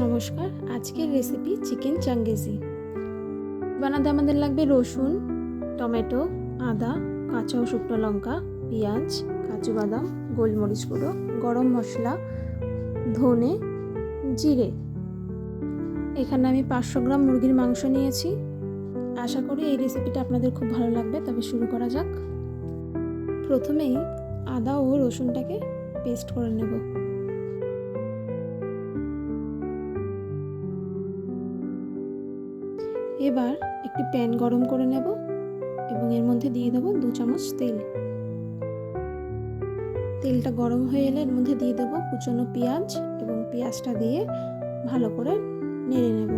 নমস্কার, আজকের recipe chicken changezi. বানাতে আমাদের লাগবে রসুন, টমেটো, আদা, কাঁচা ও শুকনো লঙ্কা, পেঁয়াজ, কাজু বাদাম, গোলমরিচ গুঁড়ো, গরম মশলা, ধনে, জিরে। এখানে আমি 500 গ্রাম মুরগির মাংস নিয়েছি। আশা করি এই রেসিপিটা আপনাদের খুব ভালো লাগবে। তবে শুরু করা যাক। প্রথমেই আদা ও রসুনটাকে পেস্ট করে নেব। এবার একটি প্যান গরম করে নেব এবং এর মধ্যে দিয়ে দেব 2 চামচ তেল। তেলটা গরম হয়ে এলে এর মধ্যে দিয়ে দেব কুচনো পেঁয়াজ এবং পেঁয়াজটা দিয়ে ভালো করে নেড়ে নেব।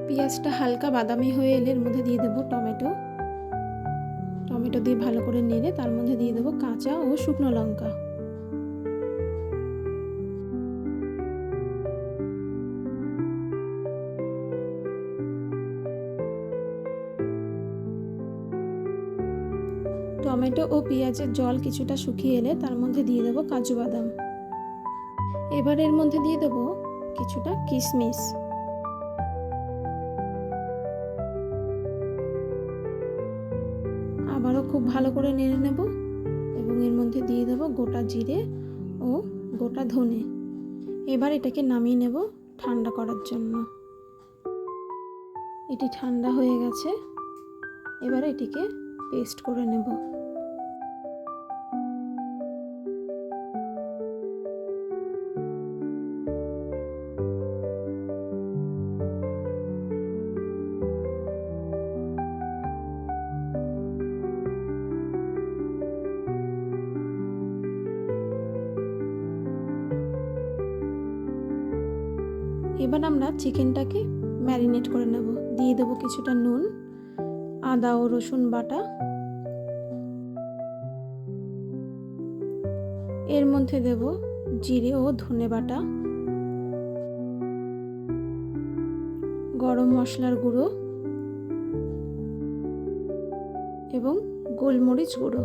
পেঁয়াজটা হালকা বাদামি হয়ে এলে এর মধ্যে দিয়ে দেব টমেটো দিয়ে ভালো করে নেড়ে তার মধ্যে দিয়ে দেব কাঁচা ও শুকনো লঙ্কা। টমেটো ও পেঁয়াজের জল কিছুটা শুকিয়ে এলে তার মধ্যে দিয়ে দেব কাজু বাদাম। এবার এর মধ্যে দিয়ে দেব কিছুটা কিশমিশ। আবারও খুব ভালো করে নেড়ে নেব এবং এর মধ্যে দিয়ে দেব গোটা জিরে ও গোটা ধনে। এবার এটাকে নামিয়ে নেব ঠান্ডা করার জন্য। এটি ঠান্ডা হয়ে গেছে। এবার এটিকে পেস্ট করে নেব। এবার আমরা চিকেনটাকে ম্যারিনেট করে নেব। দিয়ে দেব কিছুটা নুন, আদা ও রসুন বাটা, এর মধ্যে দেব জিরে ও ধনে বাটা, গরম মশলার গুঁড়ো এবং গোলমরিচ গুঁড়ো,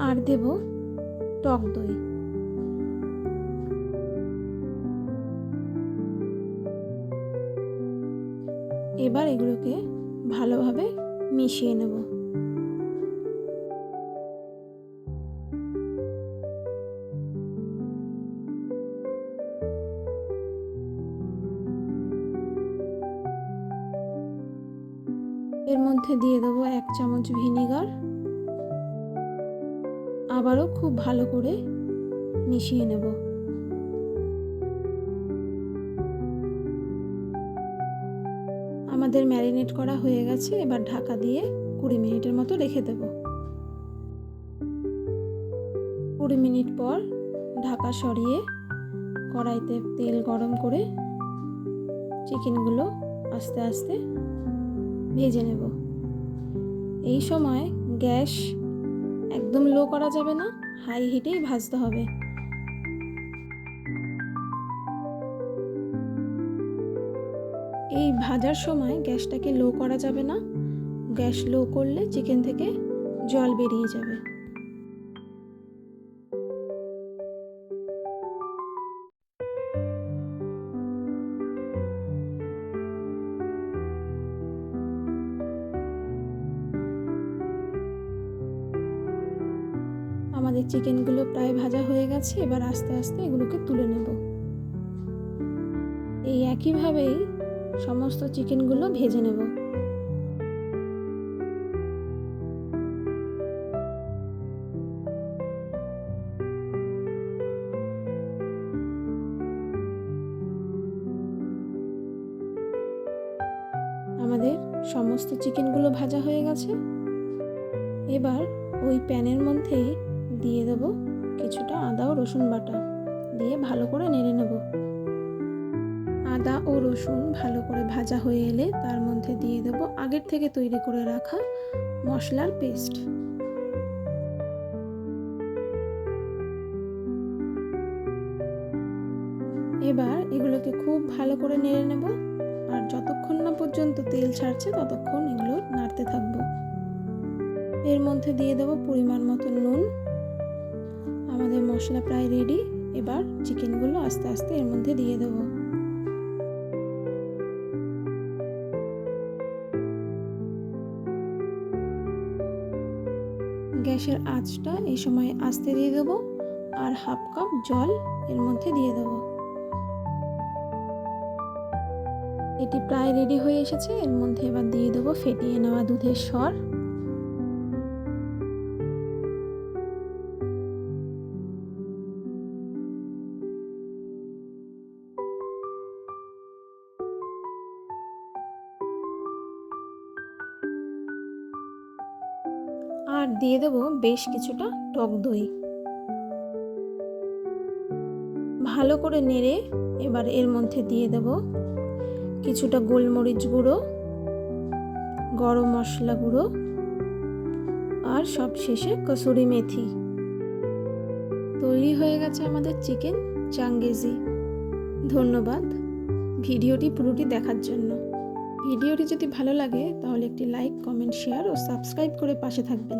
আর দেব টক দই। এবার এগুলোকে ভালোভাবে মিশিয়ে নেব। এর মধ্যে দিয়ে দেব 1 চামচ ভিনিগার। আবারও খুব ভালো করে মিশিয়ে নেব। আমাদের ম্যারিনেট করা হয়ে গেছে। এবার ঢাকা দিয়ে 20 মিনিটের মতো রেখে দেব। 20 মিনিট পর ঢাকা সরিয়ে কড়াইতে তেল গরম করে চিকেনগুলো আস্তে আস্তে ভেজে নেব। এই সময় গ্যাস একদম লো করা যাবে না, হাই হিটেই ভাজতে হবে। এই ভাজার সময় গ্যাসটাকে লো করা যাবে না। গ্যাস লো করলে চিকেন থেকে জল বেরিয়ে যাবে। আমাদের চিকেনগুলো প্রায় ভাজা হয়ে গেছে। এবার আস্তে আস্তে এগুলোকে তুলে নেব। এই একইভাবেই সমস্ত চিকেনগুলো ভেজে নেব। আমাদের সমস্ত চিকেনগুলো ভাজা হয়ে গেছে। এবার ওই প্যানের মধ্যেই দিয়ে দেব কিছুটা আদা ও রসুন বাটা, দিয়ে ভালো করে নেড়ে নেব। আদা ও রসুন ভালো করে ভাজা হয়ে এলে তার মধ্যে দিয়ে দেব আগের থেকে তৈরি করে রাখা মশলার পেস্ট। এবার এগুলোকে খুব ভালো করে নেড়ে নেব, আর যতক্ষণ না পর্যন্ত তেল ছাড়ছে ততক্ষণ এগুলো নাড়তে থাকবো। এর মধ্যে দিয়ে দেবো পরিমাণ মতো নুন। আমাদের মশলা প্রায় রেডি। এবার চিকেনগুলো আস্তে আস্তে এর মধ্যে দিয়ে দেবো। গ্যাসের আঁচটা এই সময় আস্তে দিয়ে দেবো, আর হাফ কাপ জল এর মধ্যে দিয়ে দেবো। এটি প্রায় রেডি হয়ে এসেছে। এর মধ্যে এবার দিয়ে দেবো ফেটিয়ে নেওয়া দুধের সর। আর দিয়ে দেবো বেশ কিছুটা টক দই। ভালো করে নেড়ে এবার এর মধ্যে দিয়ে দেব কিছুটা গোলমরিচ গুঁড়ো, গরম মশলা গুঁড়ো, আর সবশেষে কসুরি মেথি। তৈরি হয়ে গেছে আমাদের চিকেন চাঙ্গেজি। ধন্যবাদ ভিডিওটি পুরোটি দেখার জন্য। ভিডিওটি যদি ভালো লাগে তাহলে একটি লাইক, কমেন্ট, শেয়ার ও সাবস্ক্রাইব করে পাশে থাকবেন।